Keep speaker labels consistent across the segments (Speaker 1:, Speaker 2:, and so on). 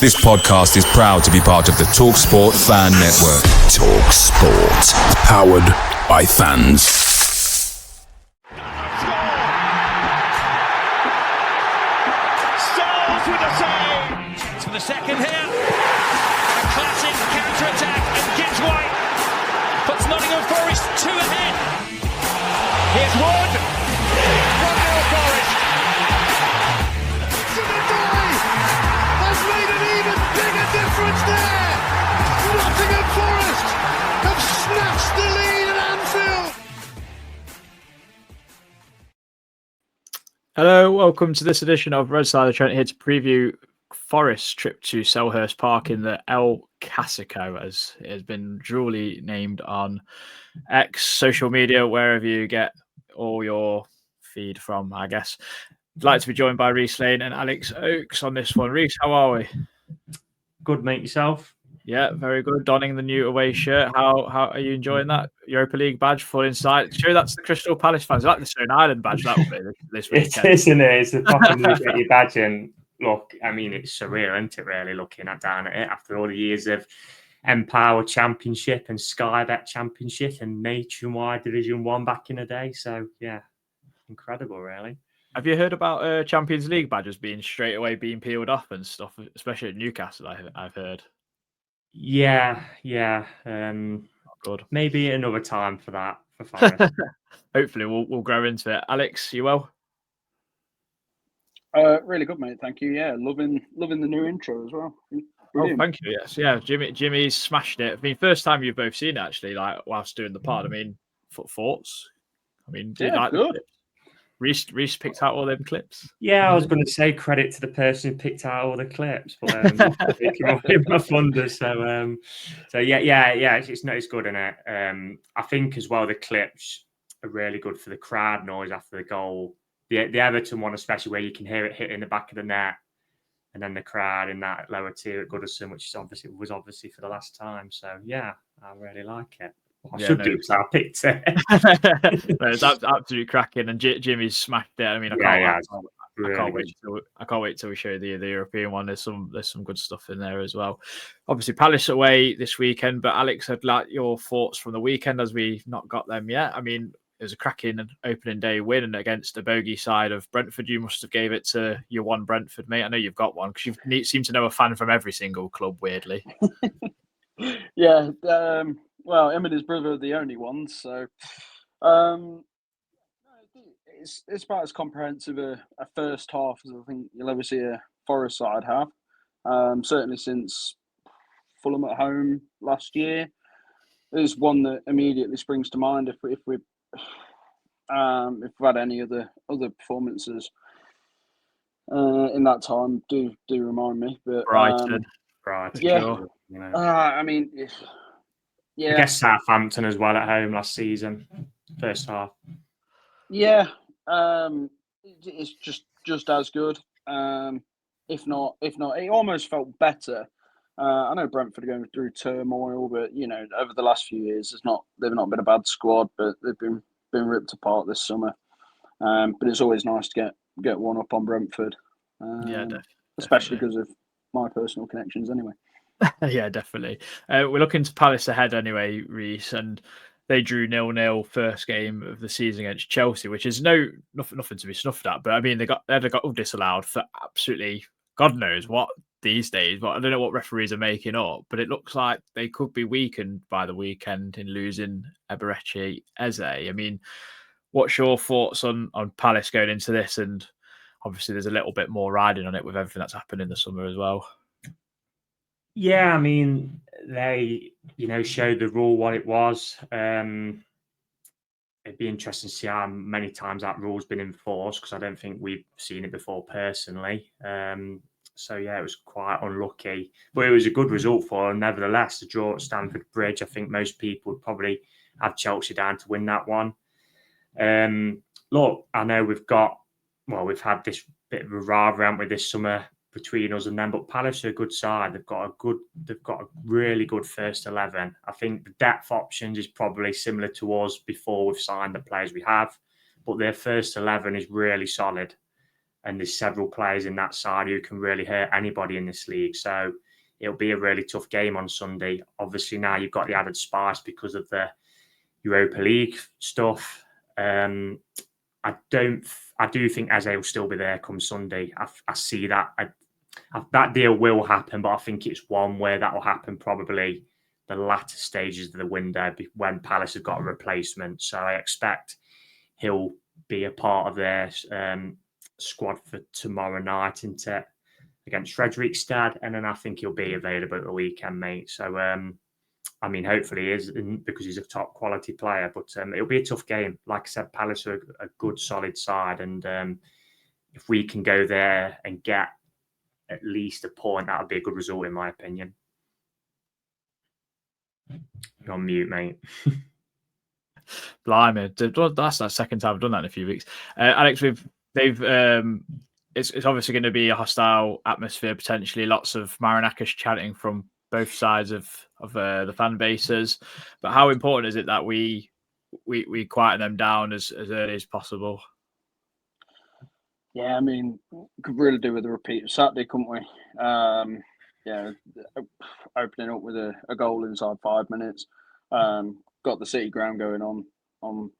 Speaker 1: This podcast is proud to be part of the TalkSPORT Fan Network. TalkSPORT. Powered by fans.
Speaker 2: Styles with a save. To the second here. A classic counter-attack and Gibbs White puts Nottingham Forest 2 ahead. Here's Wood. 1-0 Forest. Has made an even bigger difference there. Nottingham Forest have snatched the lead at Anfield.
Speaker 3: Hello, welcome to this edition of Red Side of Trent, here to preview Forest's trip to Selhurst Park in the El Casico, as it has been duly named on X, social media, wherever you get all your feed from, I guess. I'd like to be joined by Reese Lane and Alex Oakes on this one. Reese, how are we?
Speaker 4: Good, mate. Yourself?
Speaker 3: Yeah, very good. Donning the new away shirt. How are you enjoying that? Europa League badge, full inside. Sure, that's the Crystal Palace fans. I like the Stone Island badge. That will be this weekend.
Speaker 4: It is, isn't it? It's the fucking you get your badge and look. I mean, it's surreal, isn't it? Really, looking down at it after all the years of Empower Championship and Sky Bet Championship and Nationwide Division 1 back in the day. So yeah, incredible, really.
Speaker 3: Have you heard about Champions League badges being straight away being peeled off and stuff, especially at Newcastle? I've heard.
Speaker 4: Yeah.
Speaker 3: Good.
Speaker 4: Maybe another time for that for Forest.
Speaker 3: Hopefully, we'll grow into it. Alex, you well?
Speaker 5: Really good, mate. Thank you. Yeah, loving the new intro as well.
Speaker 3: Oh,
Speaker 5: Brilliant.
Speaker 3: thank you. Yes, yeah. Jimmy's smashed it. I mean, first time you've both seen it actually, like whilst doing the pod. I mean, thoughts. I mean, do you like
Speaker 5: good.
Speaker 3: the clips? Reese picked out all them clips.
Speaker 4: Yeah, I was going to say credit to the person who picked out all the clips, but it came off in my thunder. So yeah, it's good, isn't it? I think as well the clips are really good for the crowd noise after the goal. The Everton one, especially where you can hear it hit in the back of the net, and then the crowd in that lower tier at Goodison, which was obviously for the last time. So yeah, I really like it. I should do because I picked it.
Speaker 3: It's absolutely cracking, and Jimmy's smashed it. I mean, I can't wait till we show the European one. There's some good stuff in there as well. Obviously, Palace away this weekend, but Alex, I'd like your thoughts from the weekend as we've not got them yet. I mean, it was a cracking opening day win against a bogey side of Brentford. You must have gave it to your one Brentford, mate. I know you've got one because you seem to know a fan from every single club, weirdly.
Speaker 5: Yeah. Well, him and his brother are the only ones, so it's about as comprehensive a first half as I think you'll ever see a Forest side have. Certainly since Fulham at home last year. There's one that immediately springs to mind if we've had any other performances in that time. Do remind me, but
Speaker 3: Brighton,
Speaker 5: yeah.
Speaker 3: Sure.
Speaker 4: You know.
Speaker 5: I mean. Yeah,
Speaker 4: I guess Southampton as well at home last season, first half.
Speaker 5: Yeah, it's just as good. If not, it almost felt better. I know Brentford are going through turmoil, but you know, over the last few years, they've not been a bad squad, but they've been ripped apart this summer. But it's always nice to get one up on Brentford. Especially because of my personal connections, anyway.
Speaker 3: Yeah, definitely. We're looking to Palace ahead anyway, Reese, and they drew 0-0 first game of the season against Chelsea, which is nothing to be snuffed at. But I mean, they had a goal disallowed for absolutely God knows what these days. But I don't know what referees are making up. But it looks like they could be weakened by the weekend in losing Eberechi Eze. I mean, what's your thoughts on Palace going into this? And obviously, there's a little bit more riding on it with everything that's happened in the summer as well.
Speaker 4: Yeah, I mean, they, showed the rule what it was. It'd be interesting to see how many times that rule's been enforced, because I don't think we've seen it before personally. So, yeah, it was quite unlucky. But it was a good result for them. Nevertheless, the draw at Stamford Bridge, I think most people would probably have Chelsea down to win that one. Look, I know we've had this bit of a rivalry, haven't we, this summer between us and them, but Palace are a good side. They've got a really good first 11. I think the depth options is probably similar to us before we've signed the players we have, but their first 11 is really solid. and there's several players in that side who can really hurt anybody in this league. So it'll be a really tough game on Sunday. Obviously, now you've got the added spice because of the Europa League stuff. I do think Eze will still be there come Sunday. I see that. That deal will happen, but I think it's one where that will happen probably the latter stages of the window when Palace have got a replacement. So I expect he'll be a part of their squad for tomorrow night against Fredrikstad, and then I think he'll be available at the weekend, mate. So I mean, hopefully he is because he's a top quality player, but it'll be a tough game. Like I said, Palace are a good, solid side, and if we can go there and get at least a point, that would be a good result, in my opinion. You're on mute, mate.
Speaker 3: Blimey, that's the second time I've done that in a few weeks. Alex, it's obviously going to be a hostile atmosphere, potentially lots of Marinakis chanting from both sides of the fan bases. But how important is it that we quieten them down as early as possible?
Speaker 5: Yeah, I mean, we could really do with a repeat of Saturday, couldn't we? Opening up with a goal inside 5 minutes. Got the City ground going on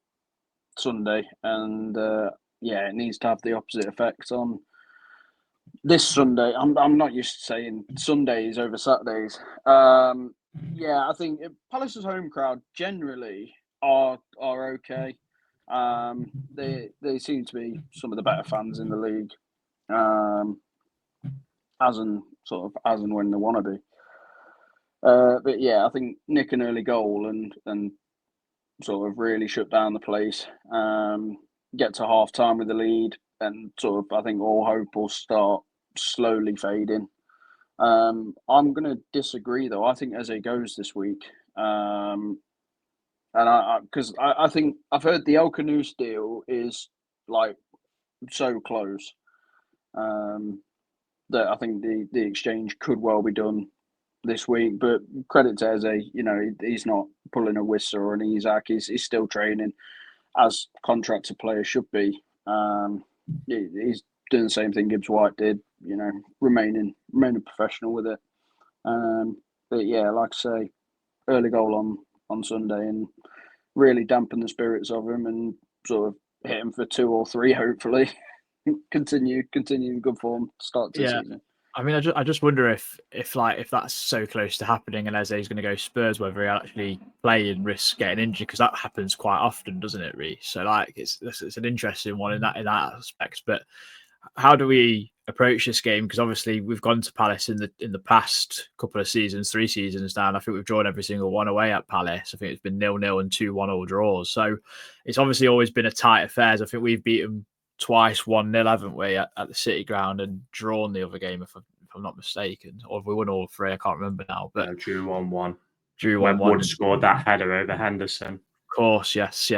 Speaker 5: Sunday, and it needs to have the opposite effect on this Sunday. I'm not used to saying Sundays over Saturdays. I think Palace's home crowd generally are okay. They seem to be some of the better fans in the league, as and when they want to be. But yeah, I think nick an early goal and sort of really shut down the place. Get to half time with the lead, and sort of I think all hope will start slowly fading. I'm going to disagree though. I think Eze goes this week. And because I think I've heard the El Kanous deal is like so close that I think the exchange could well be done this week. But credit to Eze, he's not pulling a Wissa or an Isak. He's still training as contracted players should be. He's doing the same thing Gibbs White did. Remaining professional with it. But yeah, like I say, early goal on Sunday and really dampen the spirits of him and sort of hit him for 2 or 3, hopefully. continue good form start to the season.
Speaker 3: I mean, I just wonder if that's so close to happening and Eze's going to go Spurs, whether he'll actually play and risk getting injured, because that happens quite often, doesn't it, Reece? So it's an interesting one in that aspect. But how do we approach this game? Because obviously we've gone to Palace in the past couple of seasons, 3 seasons now, and I think we've drawn every single one away at Palace. I think it's been 0-0 and 2-1 draws. So it's obviously always been a tight affair. I think we've beaten twice 1-0, haven't we, at the City ground, and drawn the other game if I'm not mistaken, or if we won all 3, I can't remember now. But
Speaker 4: drew 1-1.
Speaker 3: Drew 1-1.
Speaker 4: Wood scored that header over Henderson.
Speaker 3: Of course, yes.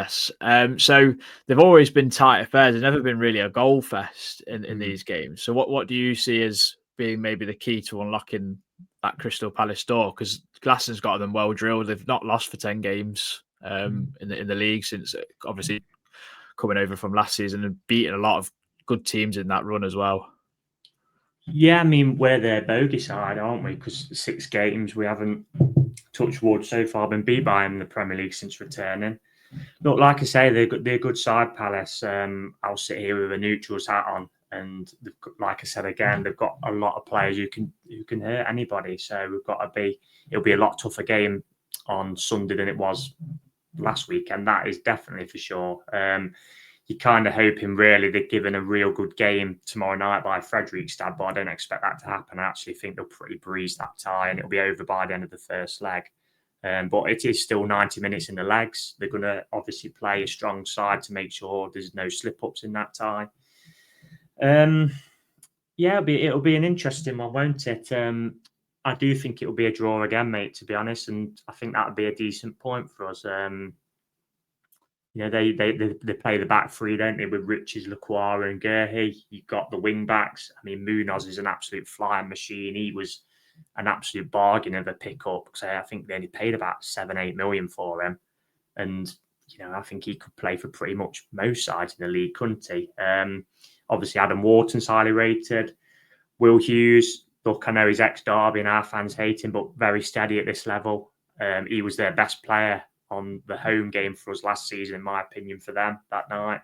Speaker 3: So they've always been tight affairs. There's never been really a goal fest in these games. So what do you see as being maybe the key to unlocking that Crystal Palace door? Because Glaston's got them well drilled. They've not lost for 10 games in the league since obviously coming over from last season and beating a lot of good teams in that run as well.
Speaker 4: Yeah, I mean, we're their bogey side, aren't we? Because 6 games, we haven't, touched wood, so far been beat by them in the Premier League since returning. Look, like I say, they're a good side, Palace. I'll sit here with a neutral's hat on, and like I said again, they've got a lot of players who can hurt anybody. So we've got to be. It'll be a lot tougher game on Sunday than it was last week, and that is definitely for sure. You're kind of hoping really they're given a real good game tomorrow night by Fredrikstad, but I don't expect that to happen. I actually think they'll pretty breeze that tie and it'll be over by the end of the first leg. But it is still 90 minutes in the legs. They're going to obviously play a strong side to make sure there's no slip-ups in that tie. It'll be an interesting one, won't it? I do think it'll be a draw again, mate, to be honest, and I think that would be a decent point for us. They play the back 3, don't they, with Riches, Lacroix and Gerhi. You've got the wing backs. I mean, Munoz is an absolute flying machine. He was an absolute bargain of a pick-up. So I think they only paid about 7-8 million for him. And, I think he could play for pretty much most sides in the league, couldn't he? Obviously, Adam Wharton's highly rated. Will Hughes, look, I know he's ex-Derby and our fans hate him, but very steady at this level. He was their best player on the home game for us last season, in my opinion, for them that night.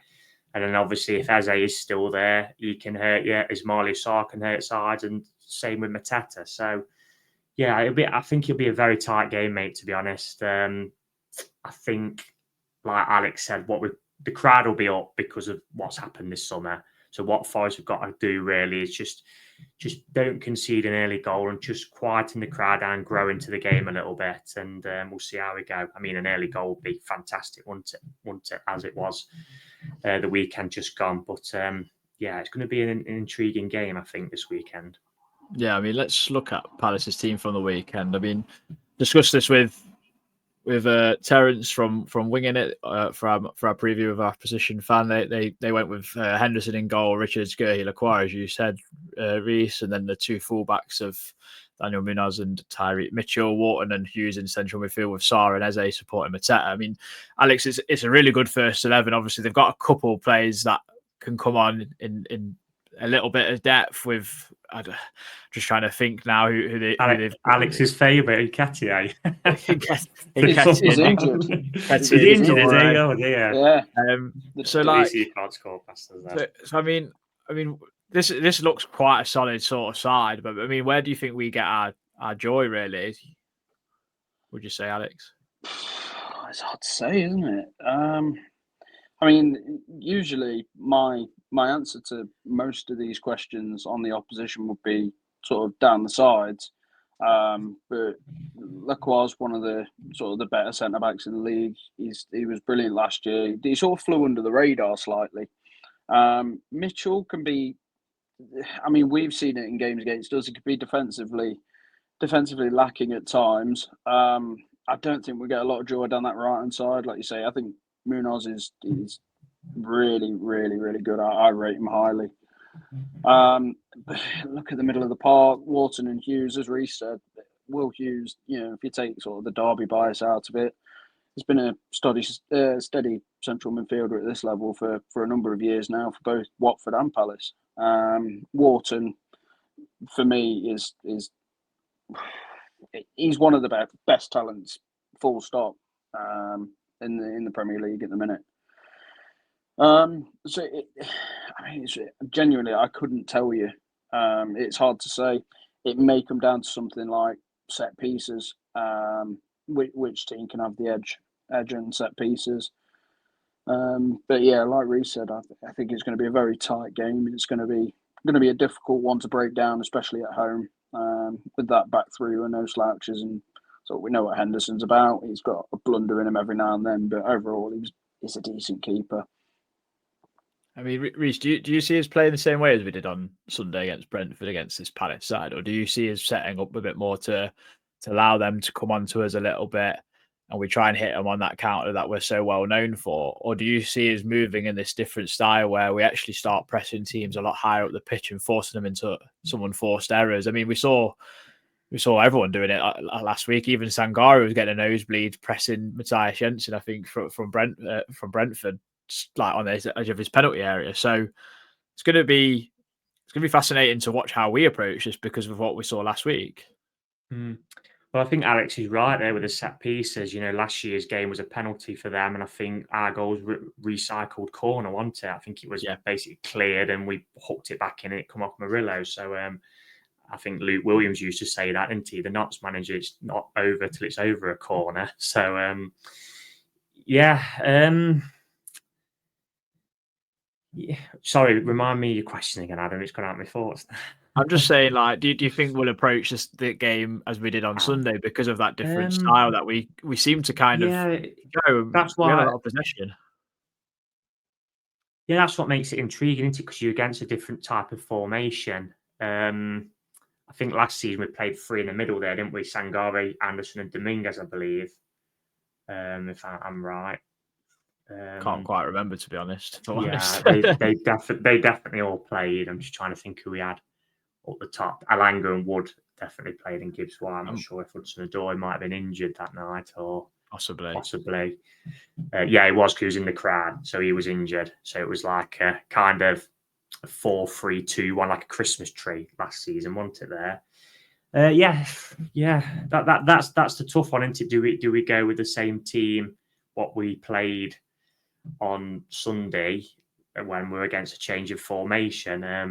Speaker 4: And then obviously, if Eze is still there, he can hurt you. Ismail Sarr can hurt sides, and same with Mateta. So, yeah, I think it'll be a very tight game, mate, to be honest. I think, like Alex said, the crowd will be up because of what's happened this summer. So what Forest have got to do really is just don't concede an early goal and just quieten the crowd down and grow into the game a little bit. And we'll see how we go. I mean, an early goal would be fantastic, wouldn't it, as it was the weekend just gone. But yeah, it's going to be an intriguing game, I think, this weekend.
Speaker 3: Yeah, I mean, let's look at Palace's team from the weekend. I mean, discuss this with Terence from Winging It for our preview of our position fan. They went with Henderson in goal, Richards, Gurley, Lacroix, as you said, Reece, and then the two fullbacks of Daniel Munoz and Tyreek Mitchell, Wharton and Hughes in central midfield with Sarr and Eze supporting Mateta. I mean, Alex, it's a really good first 11. Obviously, they've got a couple of players that can come on in a little bit of depth with. Just trying to think now who they've.
Speaker 4: Alex's favourite, Nketiah.
Speaker 5: He's injured.
Speaker 4: He's injured, is he? Oh dear.
Speaker 5: Yeah.
Speaker 4: So like, you can't score past that.
Speaker 3: So I mean, this looks quite a solid sort of side, but I mean, where do you think we get our joy really? Would you say, Alex?
Speaker 5: It's hard to say, isn't it? I mean, usually my answer to most of these questions on the opposition would be sort of down the sides. But Lacroix is one of the sort of the better centre backs in the league. He was brilliant last year. He sort of flew under the radar slightly. Mitchell can be. I mean, we've seen it in games against us. He could be defensively lacking at times. I don't think we get a lot of joy down that right hand side, like you say. I think Munoz is really, really, really good. I rate him highly. Look at the middle of the park, Wharton and Hughes, as Reece said. Will Hughes, if you take sort of the Derby bias out of it, he's been a steady central midfielder at this level for a number of years now for both Watford and Palace. Wharton, for me, he's one of the best talents, full stop, in the Premier League at the minute. Genuinely, I couldn't tell you. It's hard to say. It may come down to something like set pieces. Which team can have the edge on set pieces? But yeah, like Reece said, I think it's going to be a very tight game. It's going to be a difficult one to break down, especially at home. With that back three and no slouches, and so we know what Henderson's about. He's got a blunder in him every now and then, but overall, he's a decent keeper.
Speaker 3: I mean, Reece, do you see us playing the same way as we did on Sunday against Brentford against this Palace side, or do you see us setting up a bit more to allow them to come onto us a little bit, and we try and hit them on that counter that we're so well known for, or do you see us moving in this different style where we actually start pressing teams a lot higher up the pitch and forcing them into some unforced errors? I mean, we saw everyone doing it last week. Even Sangare was getting a nosebleed pressing Matthias Jensen, I think, from Brentford, like on the edge of his penalty area. So it's going to be fascinating to watch how we approach this because of what we saw last week.
Speaker 4: Well, I think Alex is right there with the set pieces. Last year's game was a penalty for them, and I think our goal was recycled corner, wasn't it? I think it was basically cleared, and we hooked it back in, and it come off Murillo. So I think Luke Williams used to say that, didn't he? The Notts manager, it's not over till it's over a corner. So Sorry, remind me your question again, Adam. It's gone out of my thoughts.
Speaker 3: I'm just saying, like, do you think we'll approach the game as we did on Sunday because of that different style that we seem to kind of go?
Speaker 4: That's why
Speaker 3: we have a lot of possession.
Speaker 4: Yeah, that's what makes it intriguing, isn't it? Because you're against a different type of formation. I think last season we played three in the middle there, didn't we? Sangare, Anderson, and Dominguez, I believe. If I'm right.
Speaker 3: Can't quite remember, to be honest.
Speaker 4: They definitely all played. I'm just trying to think who we had up the top. Alanga and Wood definitely played in Gibbs White. I'm not sure if Hudson-Odoi might have been injured that night or possibly. He was because he was in the crowd, so he was injured. So it was like a kind of a 4-3-2-1, like a Christmas tree last season, wasn't it? There, that's the tough one, isn't it? Do we go with the same team what we played on Sunday when we're against a change of formation? I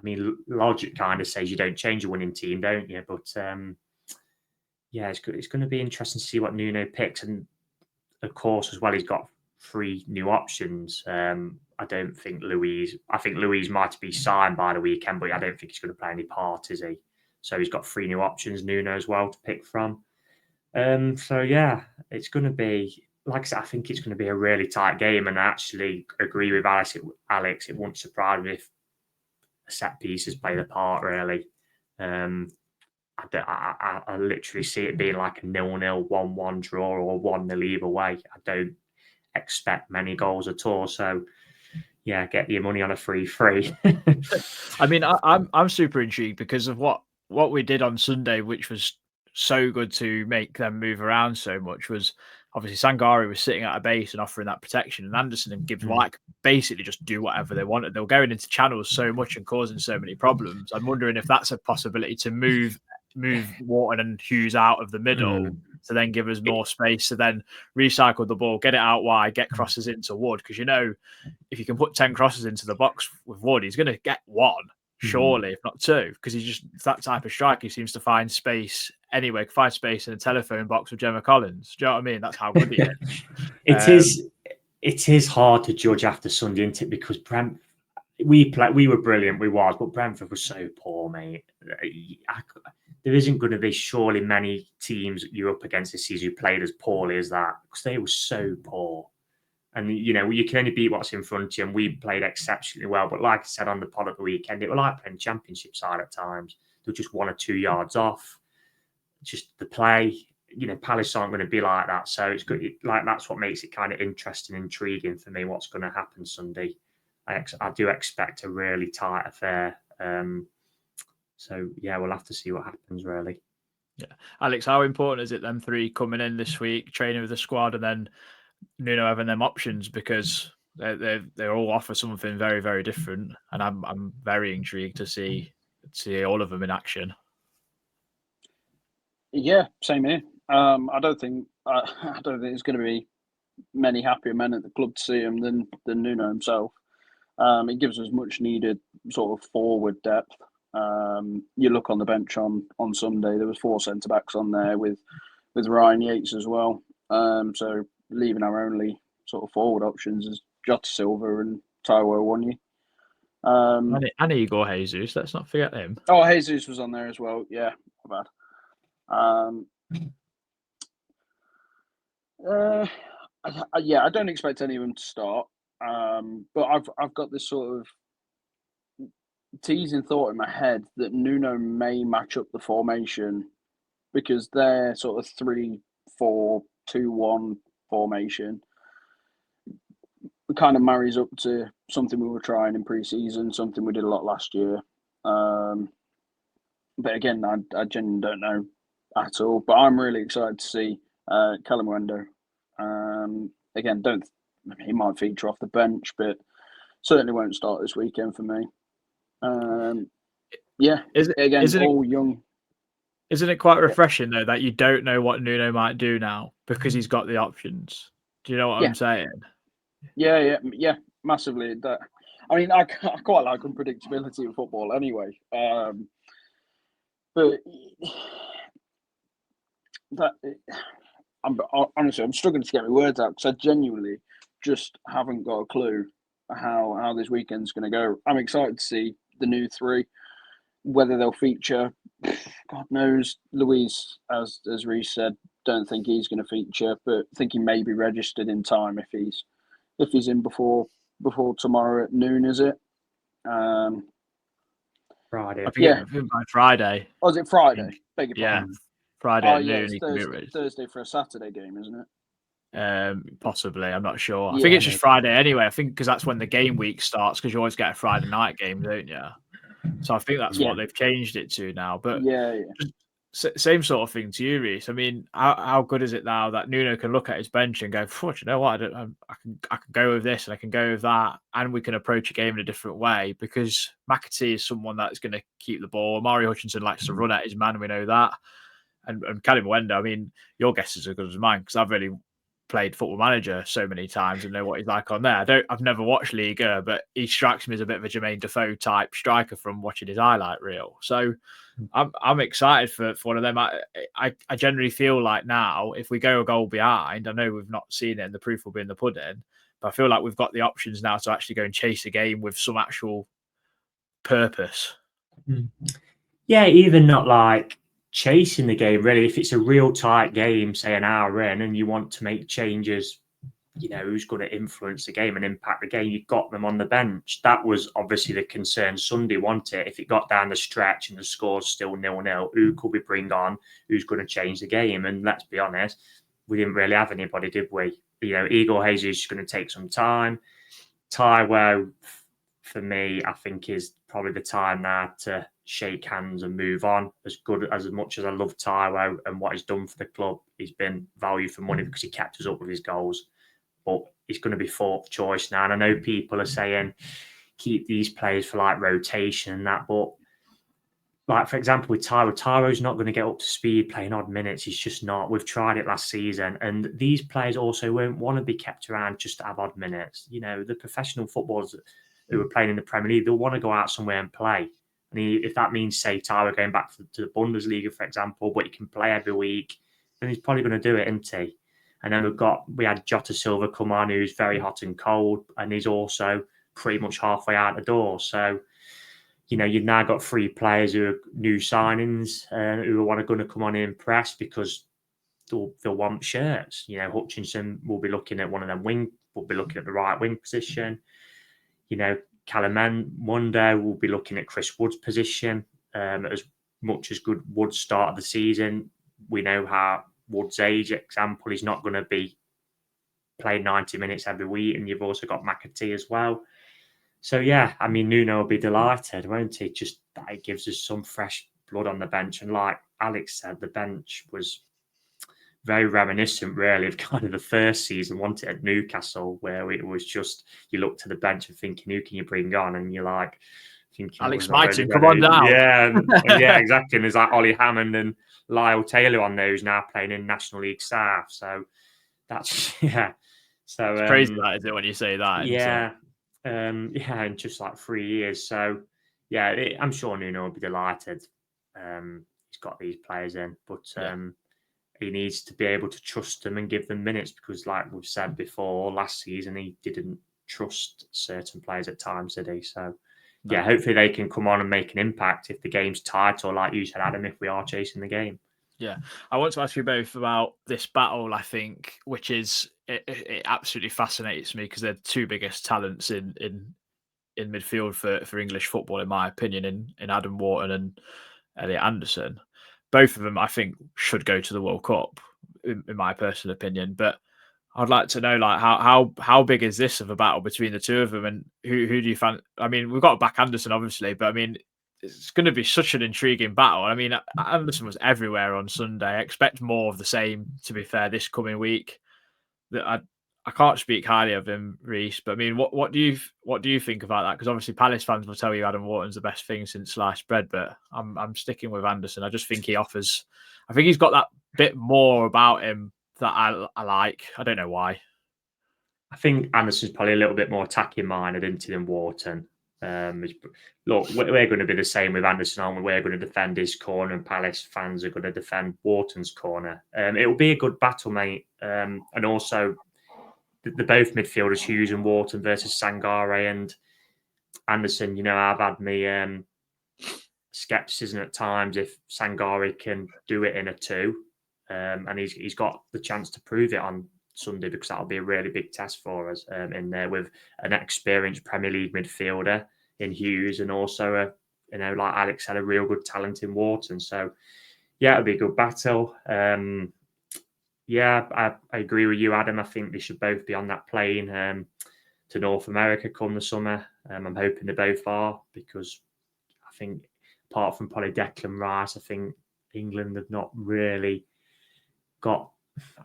Speaker 4: mean, logic kind of says you don't change a winning team, don't you? But it's going to be interesting to see what Nuno picks, and of course, as well, he's got 3 new options. I think Luiz might be signed by the weekend, but I don't think he's going to play any part, is he? So he's got 3 new options, Nuno as well, to pick from. It's going to be, like I said, I think it's going to be a really tight game, and I actually agree with Alex. It wouldn't surprise me if set pieces play the part, really. I literally see it being like a 0-0, 1-1 draw or 1-0 either way. I don't expect many goals at all. So, yeah, get your money on a 3-3.
Speaker 3: I mean, I'm super intrigued because of what we did on Sunday, which was so good to make them move around so much. Was obviously Sangari was sitting at a base and offering that protection, and Anderson and Gibbs White basically just do whatever they wanted. They were going into channels so much and causing so many problems. I'm wondering if that's a possibility to move Wharton and Hughes out of the middle to then give us more space to then recycle the ball, get it out wide, get crosses into Wood. Because, if you can put 10 crosses into the box with Wood, he's going to get 1, surely, if not 2, because he's just that type of striker. He seems to find space anyway, find space in a telephone box with Gemma Collins. Do you know what I mean? That's how good he is.
Speaker 4: It is hard to judge after Sunday, isn't it? Because we were brilliant, but Brentford was so poor, mate. There isn't going to be surely many teams you're up against this season who played as poorly as that, because they were so poor. And, you can only beat what's in front of you, and we played exceptionally well. But like I said on the pod at the weekend, it was like playing championship side at times. They were just 1 or 2 yards off. Just the play, Palace aren't going to be like that. So it's good. That's what makes it kind of interesting, intriguing for me, what's going to happen Sunday. I do expect a really tight affair. We'll have to see what happens, really.
Speaker 3: Yeah. Alex, how important is it them 3 coming in this week, training with the squad, and then Nuno having them options, because they all offer something very, very different, and I'm very intrigued to see all of them in action.
Speaker 5: Yeah, same here. I don't think there's going to be many happier men at the club to see him than Nuno himself. It gives us much needed sort of forward depth. You look on the bench on Sunday, there was 4 centre backs on there with Ryan Yates as well. So leaving our only sort of forward options is Jota Silva and Taiwo Awoniyi.
Speaker 3: And Igor Jesus, let's not forget him.
Speaker 5: Oh, Jesus was on there as well. Yeah, not bad. I don't expect any of them to start. But I've got this sort of teasing thought in my head that Nuno may match up the formation, because their sort of 3-4-2-1 formation kind of marries up to something we were trying in pre-season, something we did a lot last year. But again, I genuinely don't know at all. But I'm really excited to see Callum Wendo. Again, he might feature off the bench, but certainly won't start this weekend for me. All young.
Speaker 3: Isn't it quite refreshing though that you don't know what Nuno might do now because he's got the options? Do you know what I'm saying?
Speaker 5: Yeah, massively. I quite like unpredictability in football anyway. But I'm struggling to get my words out, because I genuinely just haven't got a clue how this weekend's going to go. I'm excited to see the new 3. Whether they'll feature, God knows. Luiz, as Reece said, don't think he's going to feature, but think he may be registered in time if he's in before tomorrow at noon. Is it?
Speaker 4: Friday.
Speaker 3: I think by Friday.
Speaker 5: Oh, is it Friday? Beg your pardon.
Speaker 3: Friday at noon.
Speaker 5: It's Thursday for a Saturday game, isn't it?
Speaker 3: Possibly. I'm not sure. I think it's just Friday anyway. I think because that's when the game week starts, because you always get a Friday night game, don't you? So I think that's what they've changed it to now. But Same sort of thing to you, Reece. I mean, how good is it now that Nuno can look at his bench and go, "You know what? I can go with this and I can go with that, and we can approach a game in a different way." Because McAtee is someone that's going to keep the ball. Mario Hutchinson likes to run at his man. We know that. And Callum Wenda, I mean, your guess is as good as mine because I've really played Football Manager so many times and know what he's like on there. I've never watched Liga, but he strikes me as a bit of a Jermaine Defoe type striker from watching his highlight reel. So I'm excited for one of them. I generally feel like now, if we go a goal behind, I know we've not seen it and the proof will be in the pudding, but I feel like we've got the options now to actually go and chase a game with some actual purpose.
Speaker 4: Yeah, even not like chasing the game, really. If it's a real tight game, say an hour in, and you want to make changes, who's going to influence the game and impact the game, you've got them on the bench. That was obviously the concern Sunday, wasn't it? If it got down the stretch and the score's still 0-0, who could we bring on? Who's going to change the game? And let's be honest, we didn't really have anybody, did we? Igor Jesus is going to take some time. Taiwo, for me, I think is probably the time now to shake hands and move on. As much as I love Taiwo and what he's done for the club, he's been value for money because he kept us up with his goals. But he's going to be fourth choice now. And I know people are saying keep these players for like rotation and that, but like for example with Taiwo's not going to get up to speed playing odd minutes. He's just not. We've tried it last season, and these players also won't want to be kept around just to have odd minutes. The professional footballers who are playing in the Premier League, they'll want to go out somewhere and play. And if that means, say, Taiwo going back to the Bundesliga, for example, but he can play every week, then he's probably going to do it, isn't he? And then we had Jota Silva come on, who's very hot and cold, and he's also pretty much halfway out the door. So, you've now got 3 players who are new signings who are going to come on and impress because they'll want shirts. Hutchinson will be looking at one of them will be looking at the right wing position. Callum Monday will be looking at Chris Wood's position. As much as good Wood's start of the season, we know how Wood's age example, he's not going to be playing 90 minutes every week, and you've also got McAtee as well. So yeah, I mean, Nuno will be delighted, won't he? Just that it gives us some fresh blood on the bench, and like Alex said, the bench was very reminiscent, really, of kind of the first season, wasn't it, at Newcastle, where it was just you look to the bench and thinking, who can you bring on? And you're like, thinking,
Speaker 3: Alex Mighton, come on down.
Speaker 4: Yeah, exactly. And there's like Ollie Hammond and Lyle Taylor on those now playing in National League South. So that's So
Speaker 3: it's crazy that, is it, when you say that?
Speaker 4: Yeah, in just like 3 years. So yeah, I'm sure Nuno will be delighted. He's got these players in, but he needs to be able to trust them and give them minutes because, like we've said before, last season he didn't trust certain players at times, did he? So, yeah, hopefully they can come on and make an impact if the game's tight, or like you said, Adam, if we are chasing the game.
Speaker 3: Yeah, I want to ask you both about this battle, I think, which is, it absolutely fascinates me because they're the 2 biggest talents in midfield for English football, in my opinion, in Adam Wharton and Elliot Anderson. Both of them, I think, should go to the World Cup, in my personal opinion. But I'd like to know, like, how big is this of a battle between the 2 of them, and who do you find? I mean, we've got back Anderson, obviously, but I mean, it's going to be such an intriguing battle. I mean, Anderson was everywhere on Sunday. I expect more of the same, to be fair, this coming week. That I can't speak highly of him, Reece, but I mean, what do you think about that? Because obviously Palace fans will tell you Adam Wharton's the best thing since sliced bread, but I'm sticking with Anderson. I just think he offers. I think he's got that bit more about him that I like. I don't know why.
Speaker 4: I think Anderson's probably a little bit more attacking minded, isn't he, than Wharton. Look, we're going to be the same with Anderson, aren't we? We're going to defend his corner, and Palace fans are going to defend Wharton's corner. It will be a good battle, mate. And also, they're both midfielders, Hughes and Wharton versus Sangare and Anderson. I've had me scepticism at times if Sangare can do it in a 2, and he's got the chance to prove it on Sunday because that'll be a really big test for us in there with an experienced Premier League midfielder in Hughes and also like Alex said, a real good talent in Wharton. So yeah, it'll be a good battle. I agree with you, Adam. I think they should both be on that plane to North America come the summer. I'm hoping they both are because I think apart from probably Declan Rice, I think England have not really got,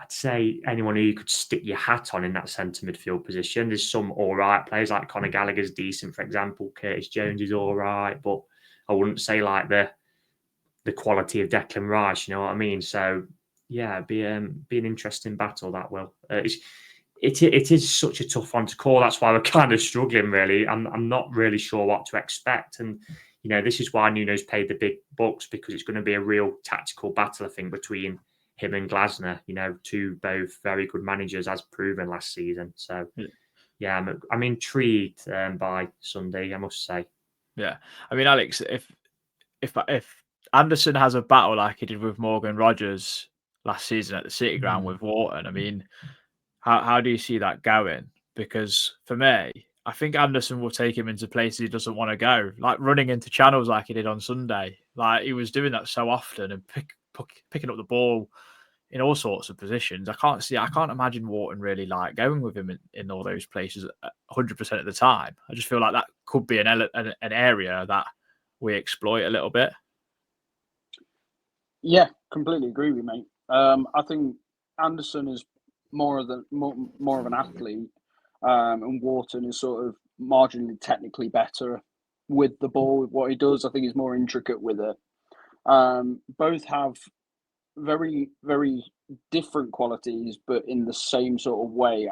Speaker 4: I'd say, anyone who you could stick your hat on in that centre midfield position. There's some all right players, like Conor Gallagher's decent, for example. Curtis Jones is all right, but I wouldn't say like the quality of Declan Rice, you know what I mean? So yeah, it'd be an interesting battle, that will. It is such a tough one to call. That's why we're kind of struggling, really. I'm not really sure what to expect. And, you know, this is why Nuno's paid the big bucks, because it's going to be a real tactical battle, I think, between him and Glasner, you know, two both very good managers, as proven last season. So, yeah, I'm intrigued by Sunday, I must say.
Speaker 3: Yeah. I mean, Alex, if Anderson has a battle like he did with Morgan Rogers last season at the City Ground with Wharton, I mean, how do you see that going? Because for me, I think Anderson will take him into places he doesn't want to go, like running into channels like he did on Sunday. Like he was doing that so often and picking up the ball in all sorts of positions. I can't imagine Wharton really like going with him in all those places 100% of the time. I just feel like that could be an area that we exploit a little bit.
Speaker 5: Yeah, completely agree with you, mate. I think Anderson is more of an athlete, and Wharton is sort of marginally technically better with the ball. With what he does, I think he's more intricate with it. Both have very, very different qualities, but in the same sort of way.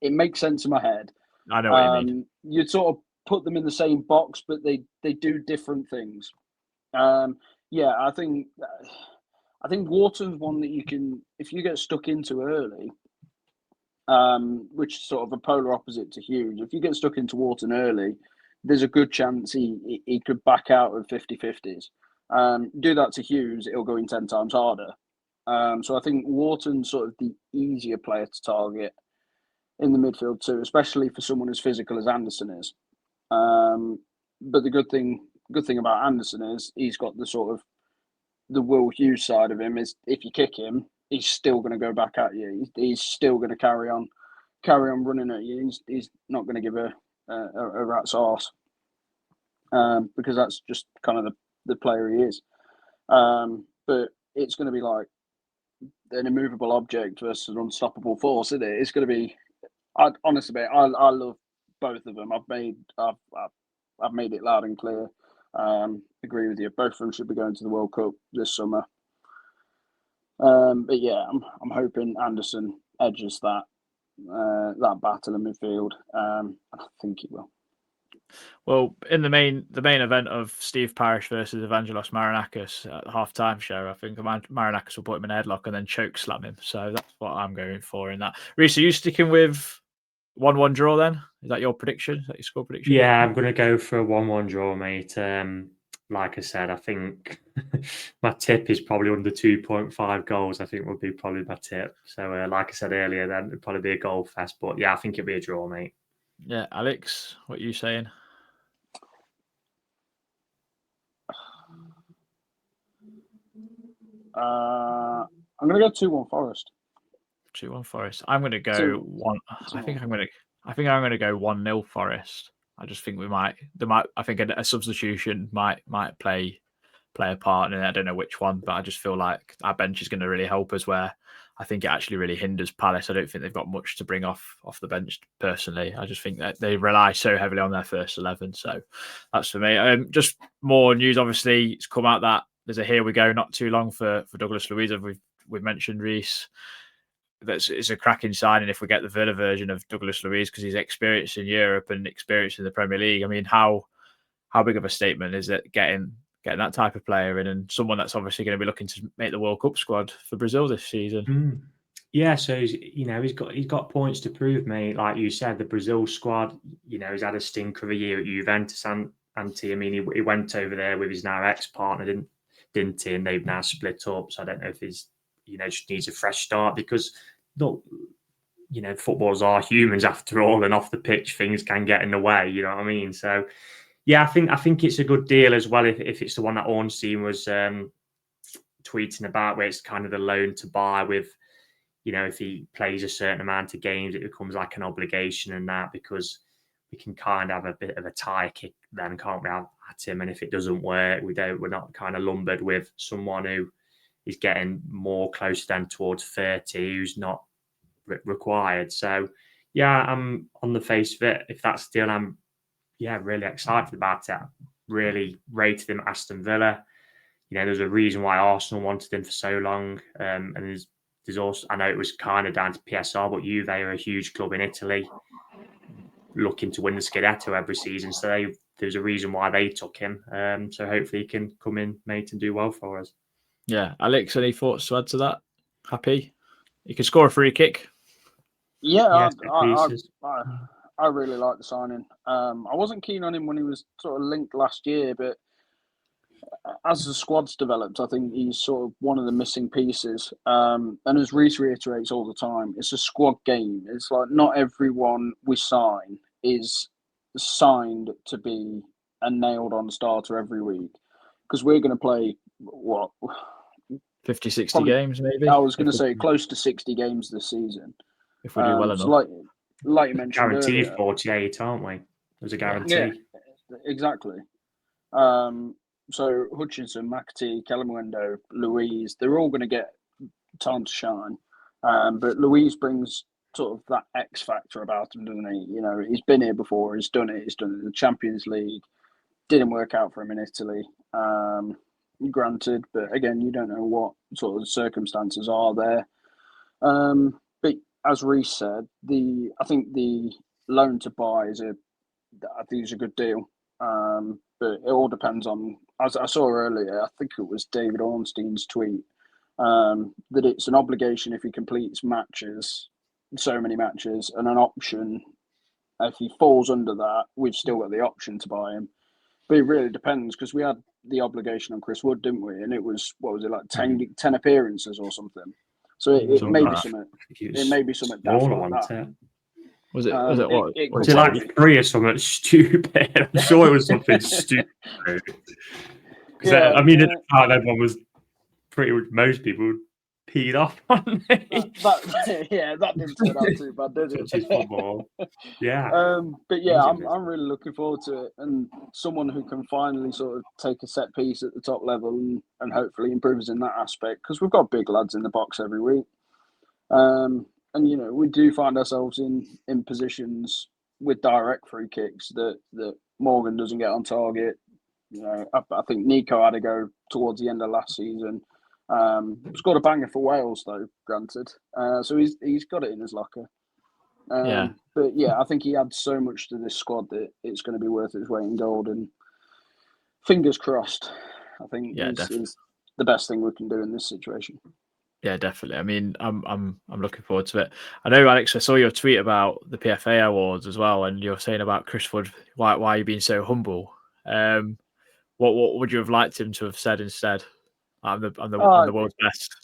Speaker 5: It makes sense in my head.
Speaker 3: I know what you mean.
Speaker 5: You'd sort of put them in the same box, but they do different things. Yeah, I think Wharton's one that you can, if you get stuck into early, which is sort of a polar opposite to Hughes. If you get stuck into Wharton early, there's a good chance he could back out of 50-50s. Do that to Hughes, it'll go in 10 times harder. So I think Wharton's sort of the easier player to target in the midfield too, especially for someone as physical as Anderson is. But the good thing about Anderson is he's got the sort of the Will Hughes side of him. Is if you kick him, he's still going to go back at you. He's still going to carry on running at you. He's not going to give a rat's arse, because that's just kind of the player he is. But it's going to be like an immovable object versus an unstoppable force, isn't it? It's going to be. Honestly, mate, I love both of them. I've made it loud and clear. Agree with you. Both of them should be going to the World Cup this summer. But yeah, I'm hoping Anderson edges that battle in midfield. I think he will.
Speaker 3: Well, in the main event of Steve Parish versus Evangelos Marinakis at the half-time show, I think Marinakis will put him in a headlock and then choke slam him. So that's what I'm going for in that. Reece, are you sticking with 1-1 draw then? Is that your prediction? Is that your score prediction?
Speaker 4: Yeah, I'm going to go for a 1-1 draw, mate. Like I said, I think my tip is probably under 2.5 goals. I think would be probably my tip. So, like I said earlier, then it'd probably be a goal fest. But yeah, I think it'll be a draw, mate.
Speaker 3: Yeah, Alex, what are you saying?
Speaker 5: I'm going to go 2-1 Forest.
Speaker 3: 2-1 Forest. I'm going to go 1. I think I'm going to go 1-0 Forest. I just think I think a substitution might play a part in it. I don't know which one, but I just feel like our bench is going to really help us, where I think it actually really hinders Palace. I don't think they've got much to bring off the bench personally. I just think that they rely so heavily on their first 11. So that's for me. Just more news, obviously, it's come out that there's a here we go not too long for Douglas Luiz. We've mentioned Reece. It's a cracking signing if we get the Villa version of Douglas Luiz, because he's experienced in Europe and experienced in the Premier League. I mean, how big of a statement is it getting that type of player in, and someone that's obviously going to be looking to make the World Cup squad for Brazil this season?
Speaker 4: Yeah, so he's got points to prove, mate. Like you said, the Brazil squad, he's had a stinker of a year at Juventus, and I mean, he went over there with his now ex-partner, didn't he? And they've now split up. So I don't know if he's just needs a fresh start, because footballers are humans after all, and off the pitch things can get in the way. You know what I mean? So yeah, I think it's a good deal as well. If it's the one that Ornstein was tweeting about, where it's kind of the loan to buy with, if he plays a certain amount of games, it becomes like an obligation and that, because we can kind of have a bit of a tire kick then, can't we? at him, and if it doesn't work, we're not kind of lumbered with someone who is getting more close then towards 30, who's not required. So yeah, I'm on the face of it. If that's the deal, I'm really excited about it. Really rated him at Aston Villa. There's a reason why Arsenal wanted him for so long. And there's also, I know it was kind of down to PSR, but Juve are a huge club in Italy, looking to win the Scudetto every season. So there's a reason why they took him. So hopefully he can come in, mate, and do well for us.
Speaker 3: Yeah, Alex, any thoughts to add to that? Happy? He could score a free kick.
Speaker 5: Yeah, I really like the signing. I wasn't keen on him when he was sort of linked last year, but as the squad's developed, I think he's sort of one of the missing pieces. And as Reece reiterates all the time, it's a squad game. It's like not everyone we sign is signed to be a nailed-on starter every week, because we're going to play,
Speaker 3: 50, 60 games maybe?
Speaker 5: I was going to say close to 60 games this season.
Speaker 3: If we do well enough.
Speaker 5: So like you mentioned
Speaker 4: guaranteed
Speaker 5: earlier,
Speaker 4: 48, aren't we? There's a guarantee.
Speaker 5: Yeah, exactly. So Hutchinson, McAtee, Calamuendo, Luiz, they're all going to get time to shine. But Luiz brings sort of that X factor about him, doesn't he? He's been here before. He's done it. He's done it in the Champions League. Didn't work out for him in Italy. Granted, but again, you don't know what sort of circumstances are there. But as Reece said, I think the loan to buy is a good deal. But it all depends on, as I saw earlier, I think it was David Ornstein's tweet, that it's an obligation if he completes so many matches, and an option if he falls under that. We've still got the option to buy him. But it really depends, because we had the obligation on Chris Wood, didn't we? And it was, 10 appearances or something. So it may be something. It may be something daft like that.
Speaker 3: Was it what?
Speaker 4: Was it like 3 or something stupid? I'm sure it was something stupid. Because at the time, everyone was most people peed off on me.
Speaker 5: That didn't turn out too bad, did it?
Speaker 4: Football. Yeah.
Speaker 5: But yeah, I'm really looking forward to it, and someone who can finally sort of take a set piece at the top level and hopefully improves in that aspect, because we've got big lads in the box every week. And we do find ourselves in positions with direct free kicks that Morgan doesn't get on target. I think Nico had a go towards the end of last season. Scored a banger for Wales, though, granted. So he's got it in his locker. But yeah, I think he adds so much to this squad that it's going to be worth its weight in gold. And fingers crossed, I think is the best thing we can do in this situation.
Speaker 3: Yeah, definitely. I mean, I'm looking forward to it. I know, Alex, I saw your tweet about the PFA awards as well, and you're saying about Chris Wood. Why are you being so humble? What would you have liked him to have said instead? I'm the world's best.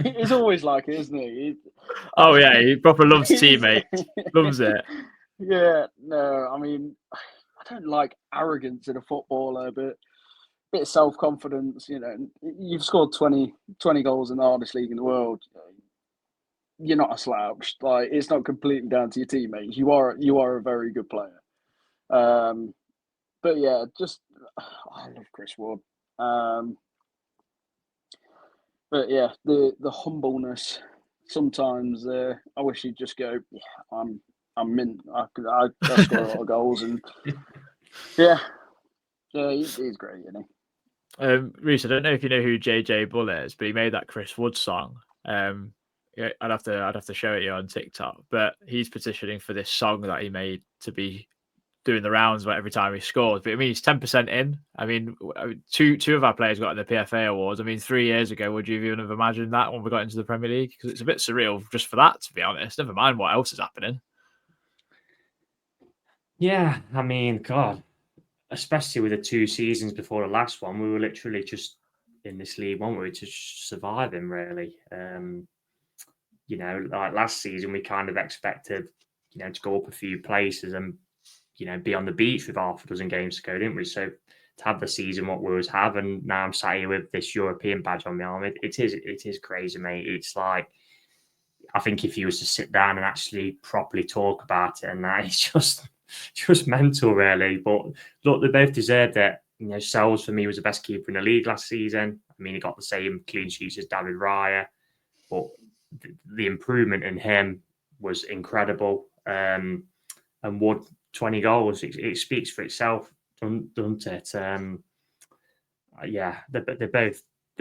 Speaker 5: He's always like it, isn't he?
Speaker 3: He proper loves teammates. Loves it.
Speaker 5: Yeah, no, I mean, I don't like arrogance in a footballer, but bit of self-confidence, you've scored 20 goals in the hardest league in the world. You're not a slouch. Like, it's not completely down to your teammates. You are a very good player. But yeah, I love Chris Wood. But yeah, the humbleness. Sometimes I wish he'd just go, I'm mint. I score a lot of goals, and yeah, he's great, isn't he?
Speaker 3: Reece, I don't know if you know who JJ Bull is, but he made that Chris Wood song. I'd have to show it you on TikTok, but he's petitioning for this song that he made to be doing the rounds every time he scores. But I mean, he's 10% in. I mean, two of our players got in the PFA awards. I mean, 3 years ago, would you even have imagined that when we got into the Premier League? Because it's a bit surreal just for that, to be honest. Never mind what else is happening.
Speaker 4: Yeah, I mean, God, especially with the 2 seasons before the last one, we were literally just in this league, weren't we, just surviving, really. Like last season, we kind of expected, to go up a few places and, be on the beach with half a dozen games to go, didn't we? So to have the season what we always have, and now I'm sat here with this European badge on my arm, it is crazy, mate. It's like, I think if you was to sit down and actually properly talk about it, and that, it's just mental, really. But look, they both deserved it. Sells for me was the best keeper in the league last season. I mean, he got the same clean sheets as David Raya, but the improvement in him was incredible. And Wood, 20 goals, it speaks for itself, doesn't it? Yeah, they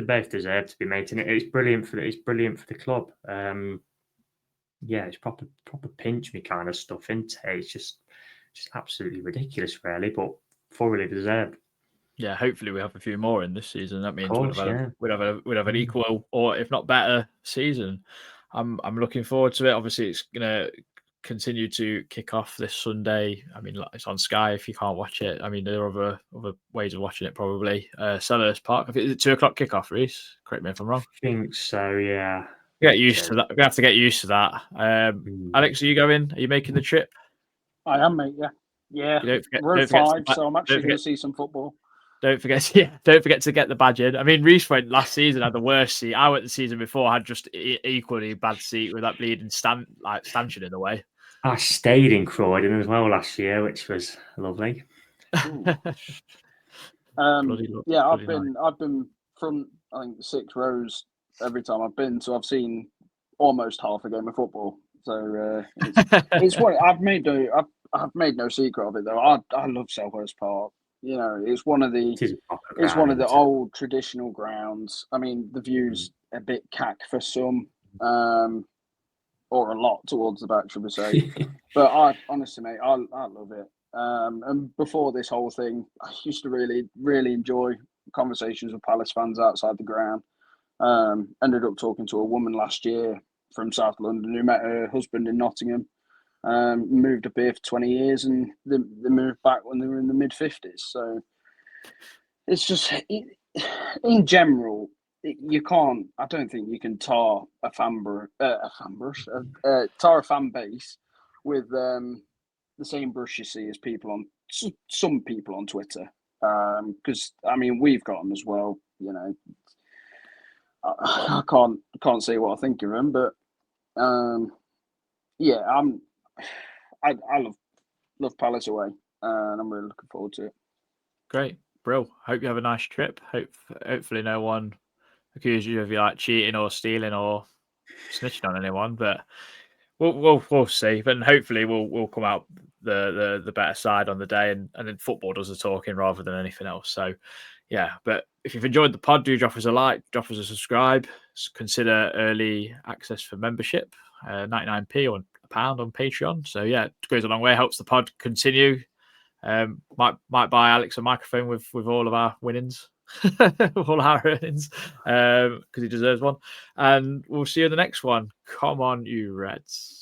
Speaker 4: both deserve to be made, and it's brilliant for the club. Yeah, it's proper pinch me kind of stuff, isn't it? It's just absolutely ridiculous, really, but thoroughly deserved.
Speaker 3: Yeah, hopefully we have a few more in this season. That means
Speaker 4: Course,
Speaker 3: we'd have an equal, or if not better, season. I'm looking forward to it. Obviously, it's gonna continue to kick off this Sunday. I mean, it's on Sky if you can't watch it. I mean, there are other ways of watching it probably. Selhurst Park. I think it's 2:00 kickoff, Reese. Correct me if I'm wrong.
Speaker 4: I think so, yeah.
Speaker 3: Get used to that. We have to get used to that. Alex, are you going? Are you making the trip?
Speaker 5: I am, mate. Yeah. Row 5, so I'm actually going to see some football.
Speaker 3: Don't forget to get the badge in. I mean, Reese went last season, had the worst seat. I went the season before, had just equally bad seat with that bleeding stanchion in the way.
Speaker 4: I stayed in Croydon as well last year, which was lovely.
Speaker 5: Yeah, I've been from, I think, 6 rows every time I've been, so I've seen almost half a game of football. So it's what I've made no secret of it though. I love Selhurst Park. It's one of the old traditional grounds. I mean, the view's a bit cack for some, or a lot towards the back, should we say? But I honestly, mate, I love it. And before this whole thing, I used to really, really enjoy conversations with Palace fans outside the ground. Ended up talking to a woman last year from South London who met her husband in Nottingham. Moved up here for 20 years, and they moved back when they were in the mid-50s. So it's just, in general, you can't. I don't think you can tar a fan base with the same brush you see as some people on Twitter. Because I mean, we've got them as well. I can't say what I think of them, but yeah, I love Palace away, and I'm really looking forward to it.
Speaker 3: Great, bro. Hope you have a nice trip. Hopefully no one accuses you of cheating or stealing or snitching on anyone, but we'll see. But hopefully we'll come out the better side on the day, and then football does the talking rather than anything else. So yeah, but if you've enjoyed the pod, do drop us a like, drop us a subscribe, consider early access for membership, 99p or £1 on Patreon. So yeah, it goes a long way, helps the pod continue. Might buy Alex a microphone with all of our winnings, all our earnings, because he deserves one. And we'll see you in the next one. Come on, you Reds.